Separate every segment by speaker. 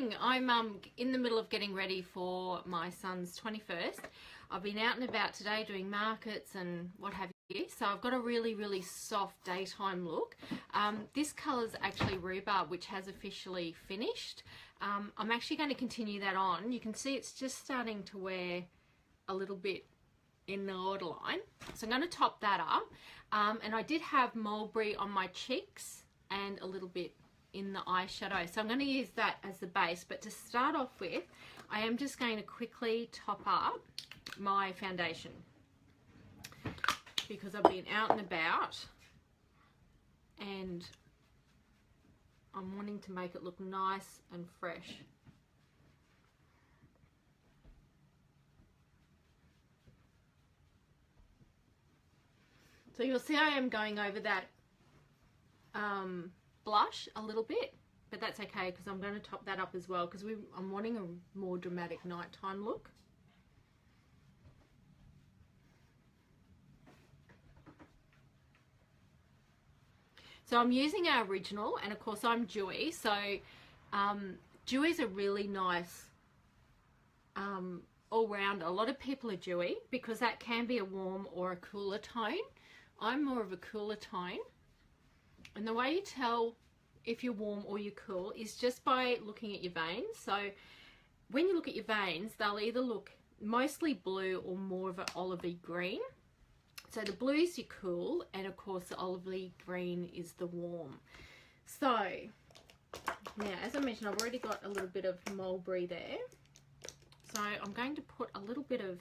Speaker 1: morning. I'm in the middle of getting ready for my son's 21st. I've been out and about today doing markets and what have you, so I've got a really soft daytime look. This colour's actually Rhubarb, which has officially finished. I'm actually going to continue that on. You can see it's just starting to wear a little bit in the waterline, so I'm going to top that up. And I did have mulberry on my cheeks and a little bit in the eyeshadow, so I'm going to use that as the base. But to start off with, I am just going to quickly top up my foundation because I've been out and about and I'm wanting to make it look nice and fresh. So you'll see I am going over that blush a little bit, but that's okay because I'm going to top that up as well because I'm wanting a more dramatic nighttime look. So I'm using our original, and of course I'm Dewy. So Dewy's a really nice all-round. A lot of people are Dewy because that can be a warm or a cooler tone. I'm more of a cooler tone, and the way you tell if you're warm or you're cool is just by looking at your veins. So when you look at your veins, they'll either look mostly blue or more of an olivey green. So the blue is your cool, and of course the olivey green is the warm. So now, as I mentioned, I've already got a little bit of mulberry there. So I'm going to put a little bit of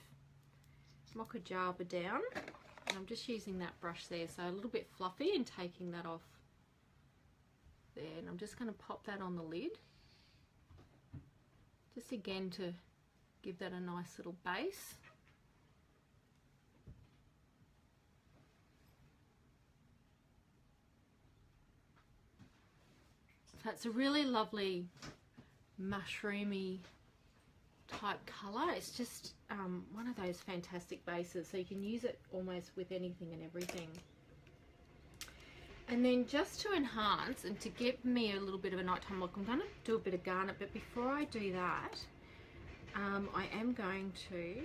Speaker 1: Moca down. And I'm just using that brush there, so a little bit fluffy, and taking that off there. And I'm just going to pop that on the lid, just again to give that a nice little base. So it's a really lovely mushroomy type colour. It's just one of those fantastic bases, so you can use it almost with anything and everything. And then just to enhance and to give me a little bit of a nighttime look, I'm going to do a bit of Garnet, but before I do that, I am going to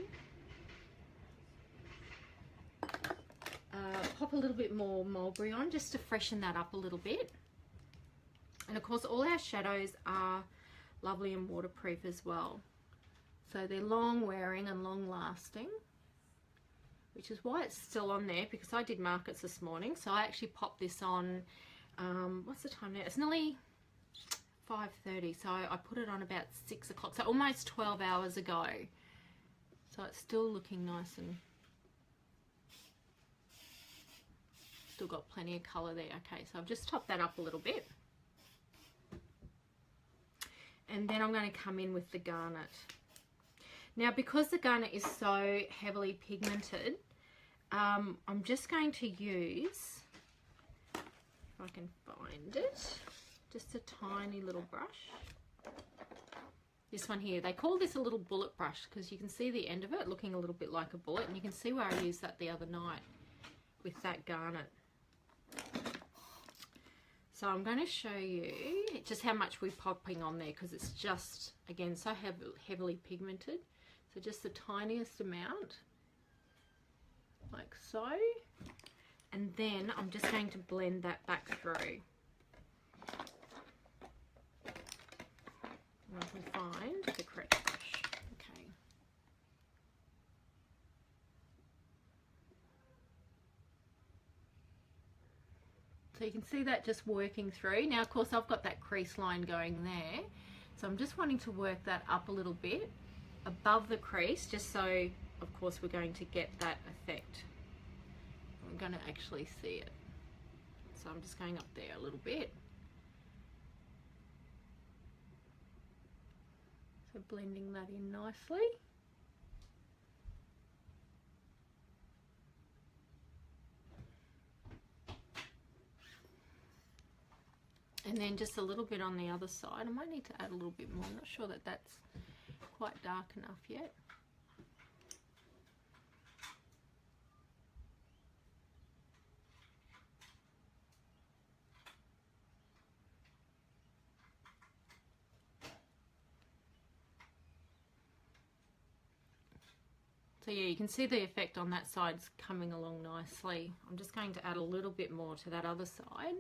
Speaker 1: pop a little bit more mulberry on just to freshen that up a little bit. And of course all our shadows are lovely and waterproof as well. So they're long wearing and long lasting, which is why it's still on there, because I did markets this morning. So I actually popped this on, what's the time now? It's nearly 5:30, so I put it on about 6 o'clock, so almost 12 hours ago. So it's still looking nice and still got plenty of colour there. Okay, so I've just topped that up a little bit. And then I'm going to come in with the Garnet. Now, because the Garnet is so heavily pigmented, I'm just going to use, if I can find it, just a tiny little brush. This one here, they call this a little bullet brush because you can see the end of it looking a little bit like a bullet, and you can see where I used that the other night with that Garnet. So I'm going to show you just how much we're popping on there, because it's just, again, so heavily pigmented. So just the tiniest amount, like so. And then I'm just going to blend that back through. And I can find the correct brush. Okay. So you can see that just working through. Now, of course, I've got that crease line going there. So I'm just wanting to work that up a little bit above the crease, just so, of course, we're going to get that effect. We're going to actually see it. So I'm just going up there a little bit. So blending that in nicely. And then just a little bit on the other side. I might need to add a little bit more. I'm not sure that that's quite dark enough yet. So yeah, you can see the effect on that side's coming along nicely. I'm just going to add a little bit more to that other side.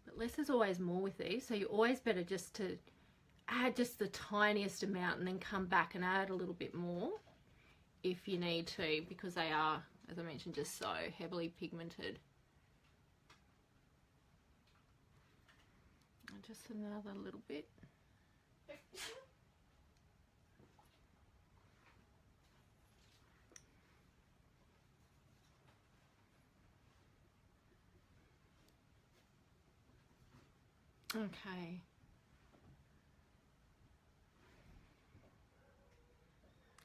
Speaker 1: But less is always more with these, so you're always better just to add just the tiniest amount and then come back and add a little bit more if you need to, because they are, as I mentioned, just so heavily pigmented. And just another little bit. Okay.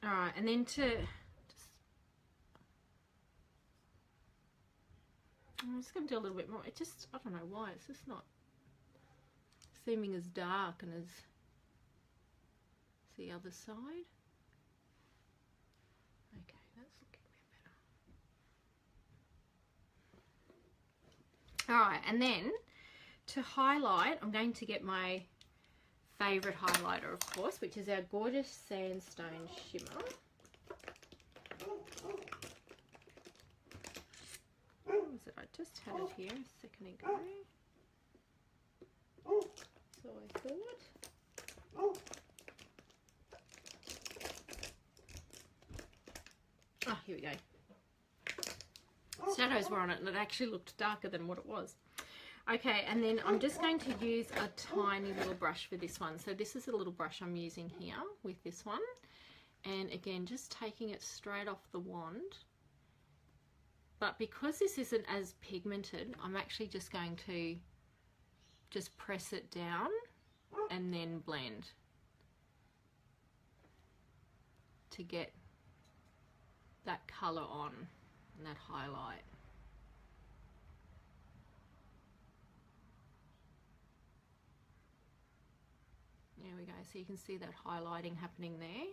Speaker 1: All right, and then I'm just going to do a little bit more. It just, I don't know why, it's just not seeming as dark and as the other side. Okay, that's looking a bit better. All right, and then to highlight, I'm going to get my favourite highlighter, of course, which is our gorgeous Sandstone Shimmer. What was it? I just had it here a second ago. So I thought. Oh, here we go. Shadows were on it and it actually looked darker than what it was. Okay, and then I'm just going to use a tiny little brush for this one. So this is a little brush I'm using here with this one. And again, just taking it straight off the wand. But because this isn't as pigmented, I'm actually just going to just press it down and then blend to get that colour on and that highlight. There we go, so you can see that highlighting happening there.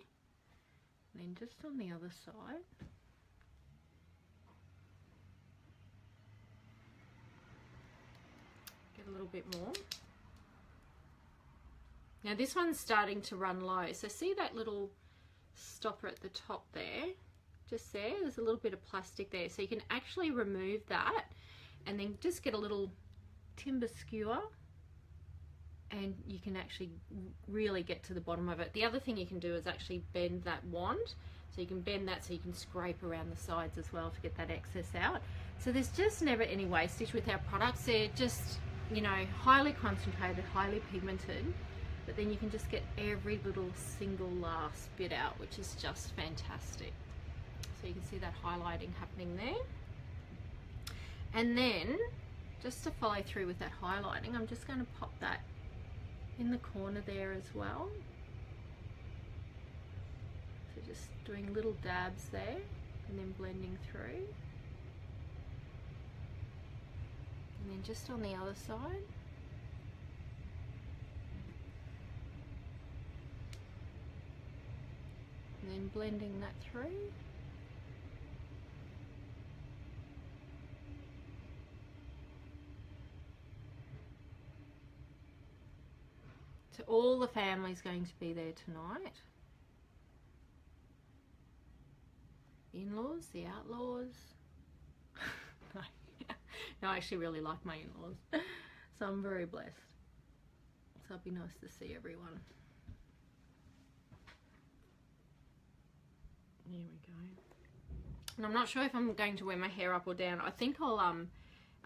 Speaker 1: And then just on the other side. Get a little bit more. Now this one's starting to run low, so see that little stopper at the top there? Just there's a little bit of plastic there, so you can actually remove that and then just get a little timber skewer and you can actually really get to the bottom of it. The other thing you can do is actually bend that wand, so you can bend that so you can scrape around the sides as well to get that excess out. So there's just never any wastage with our products. They're just, you know, highly concentrated, highly pigmented, but then you can just get every little single last bit out, which is just fantastic. So you can see that highlighting happening there. And then just to follow through with that highlighting, I'm just going to pop that in the corner there as well. So just doing little dabs there and then blending through. And then just on the other side. And then blending that through. So all the family's going to be there tonight. In-laws, the outlaws. No, I actually really like my in-laws. So I'm very blessed. So it'll be nice to see everyone. Here we go. And I'm not sure if I'm going to wear my hair up or down. I think I'll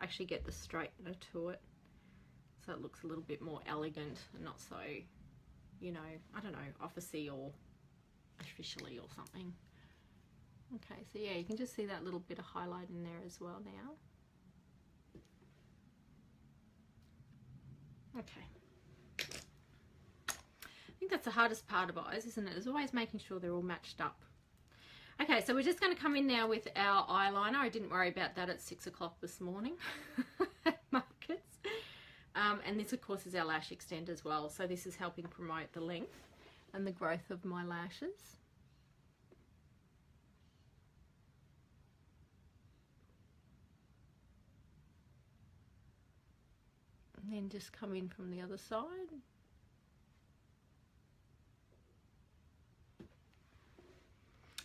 Speaker 1: actually get the straightener to it, so it looks a little bit more elegant and not so, you know, I don't know, officey or officially or something. Okay, so yeah, you can just see that little bit of highlight in there as well now. Okay. I think that's the hardest part of eyes, isn't it? Is always making sure they're all matched up. Okay, so we're just going to come in now with our eyeliner. I didn't worry about that at 6 o'clock this morning at Markets. And this, of course, is our lash extender as well. So this is helping promote the length and the growth of my lashes. And then just come in from the other side.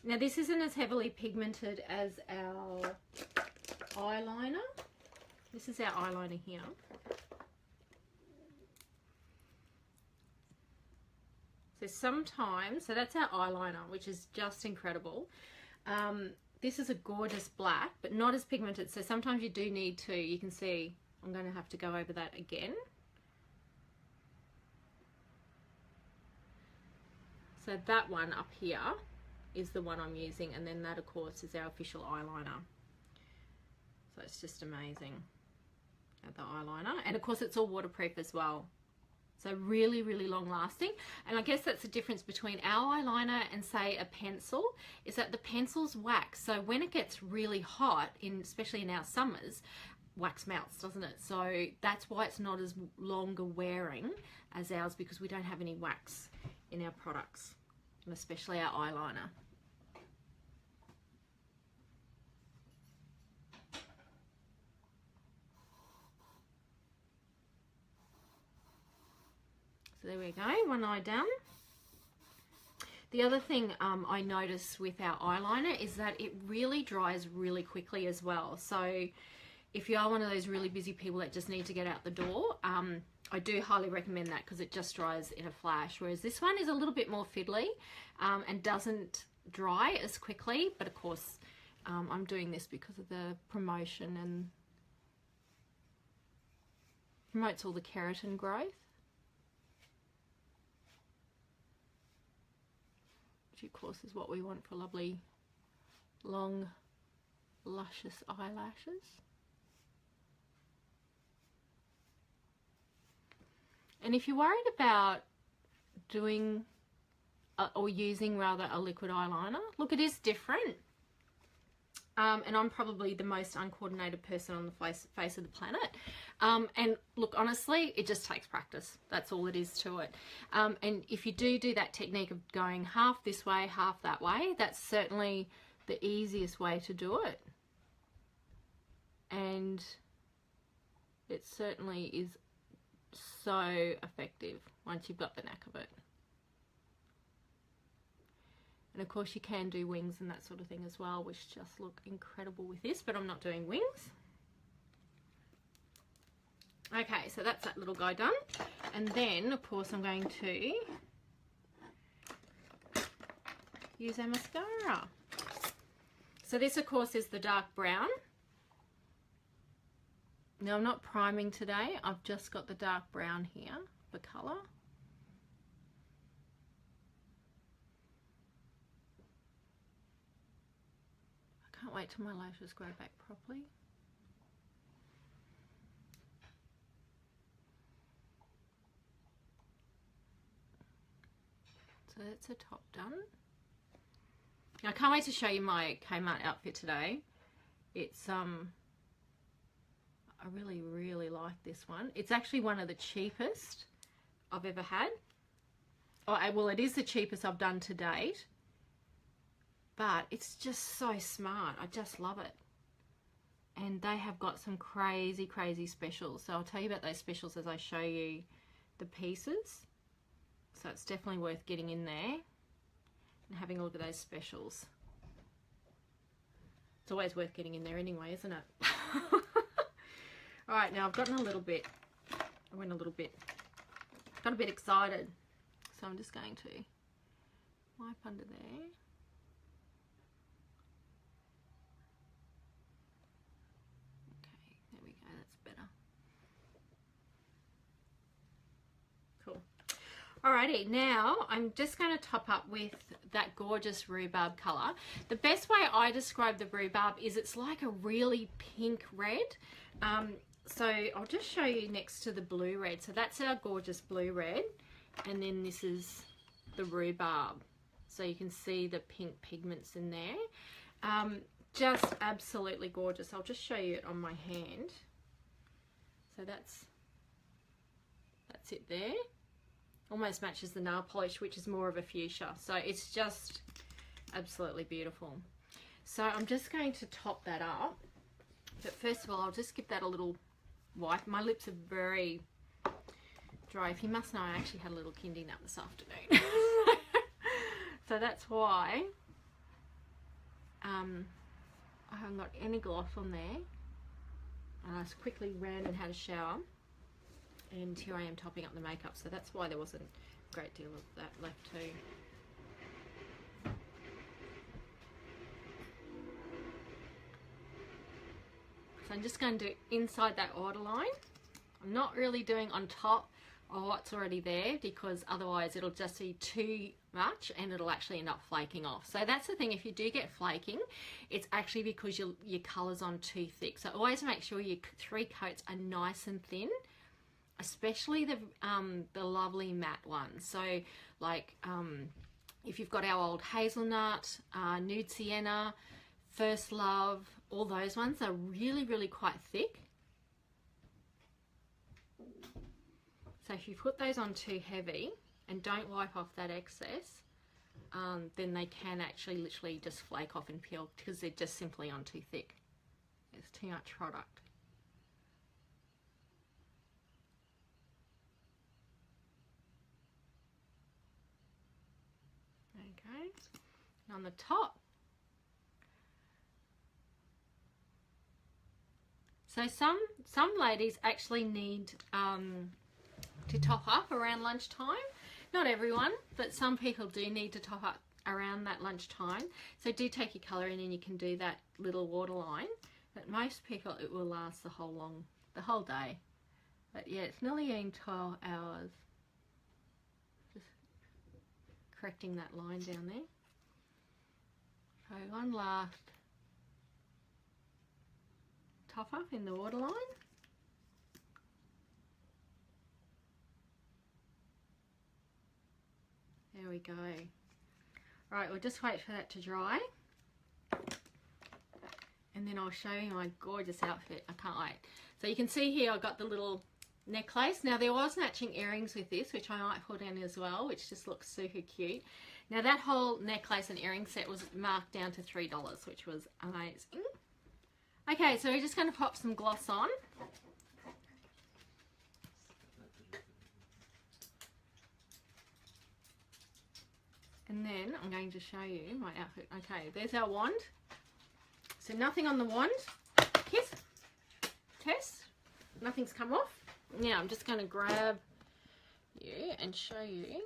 Speaker 1: Now this isn't as heavily pigmented as our eyeliner. This is our eyeliner here. So sometimes, so that's our eyeliner, which is just incredible. This is a gorgeous black, but not as pigmented. So sometimes you do need to, you can see, I'm going to have to go over that again. So that one up here is the one I'm using, and then that of course is our official eyeliner. So it's just amazing, the eyeliner, and of course it's all waterproof as well. So really, really long lasting. And I guess that's the difference between our eyeliner and say a pencil, is that the pencil's wax. So when it gets really hot, especially in our summers, wax melts, doesn't it? So that's why it's not as longer wearing as ours, because we don't have any wax in our products, and especially our eyeliner. So there we go, one eye done. The other thing I notice with our eyeliner is that it really dries really quickly as well. So if you are one of those really busy people that just need to get out the door, I do highly recommend that, because it just dries in a flash. Whereas this one is a little bit more fiddly and doesn't dry as quickly. But of course, I'm doing this because of the promotion, and promotes all the keratin growth, which of course is what we want for lovely, long, luscious eyelashes. And if you're worried about doing or using rather a liquid eyeliner, look, it is different. And I'm probably the most uncoordinated person on the face of the planet. And look, honestly, it just takes practice. That's all it is to it. And if you do that technique of going half this way, half that way, that's certainly the easiest way to do it. And it certainly is so effective once you've got the knack of it. And of course you can do wings and that sort of thing as well, which just look incredible with this, but I'm not doing wings. Okay, so that's that little guy done. And then of course I'm going to use our mascara. So this of course is the dark brown. Now I'm not priming today, I've just got the dark brown here for colour. I can't wait till my lashes grow back properly. So that's a top done. Now I can't wait to show you my Kmart outfit today. It's I really, really like this one. It's actually one of the cheapest I've ever had. Oh, well, it is the cheapest I've done to date. But it's just so smart. I just love it. And they have got some crazy, crazy specials. So I'll tell you about those specials as I show you the pieces. So it's definitely worth getting in there and having a look at those specials. It's always worth getting in there anyway, isn't it? All right, now I've gotten a little bit, got a bit excited. So I'm just going to wipe under there. Okay, there we go, that's better. Cool. Alrighty, now I'm just going to top up with that gorgeous rhubarb colour. The best way I describe the rhubarb is it's like a really pink red. So I'll just show you next to the blue red. So that's our gorgeous blue red, and then this is the rhubarb. So you can see the pink pigments in there. Just absolutely gorgeous. I'll just show you it on my hand. So that's it there. Almost matches the nail polish, which is more of a fuchsia. So it's just absolutely beautiful. So I'm just going to top that up. But first of all, I'll just give that a little wipe. My lips are very dry. If you must know, I actually had a little kindy nap this afternoon. So that's why I haven't got any gloss on there. And I just quickly ran and had a shower, and here I am topping up the makeup, so that's why there wasn't a great deal of that left too. So I'm just going to do inside that outer line. I'm not really doing on top of what's already there, because otherwise it'll just be too much and it'll actually end up flaking off. So that's the thing, if you do get flaking, it's actually because your colour's on too thick. So always make sure your 3 coats are nice and thin, especially the lovely matte ones. So like if you've got our old hazelnut, nude sienna, first love, all those ones are really quite thick. So if you put those on too heavy and don't wipe off that excess, then they can actually literally just flake off and peel, because they're just simply on too thick. It's too much product. Okay, and on the top. So some ladies actually need to top up around lunchtime. Not everyone, but some people do need to top up around that lunchtime. So do take your colour in and you can do that little waterline. But most people, it will last the whole day. But yeah, it's nearly been 12 hours. Just correcting that line down there. So one last top up in the waterline. There we go. Right, we'll just wait for that to dry, and then I'll show you my gorgeous outfit. I can't wait. So you can see here I've got the little necklace. Now there was matching earrings with this, which I might put in as well, which just looks super cute. Now that whole necklace and earring set was marked down to $3, which was amazing. Okay, so we're just going to pop some gloss on. And then I'm going to show you my outfit. Okay, there's our wand. So nothing on the wand. Kiss. Test. Nothing's come off. Now I'm just going to grab you and show you.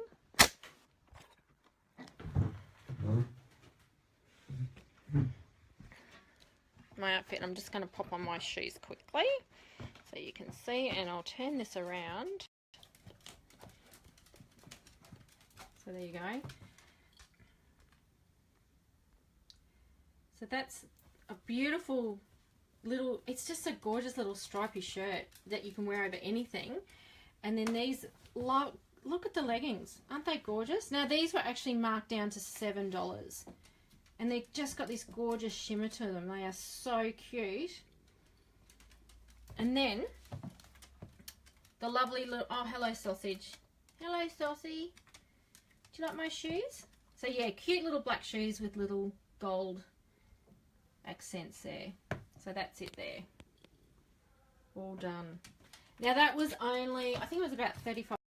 Speaker 1: My outfit. I'm just going to pop on my shoes quickly so you can see, and I'll turn this around. So there you go. So that's a beautiful little, it's just a gorgeous little stripy shirt that you can wear over anything. And then these, look at the leggings. Aren't they gorgeous? Now these were actually marked down to $7. And they've just got this gorgeous shimmer to them. They are so cute. And then the lovely little, oh hello sausage. Hello Saucy. Do you like my shoes? So yeah, cute little black shoes with little gold accents there. So that's it there. All done. Now that was only, I think it was about $35.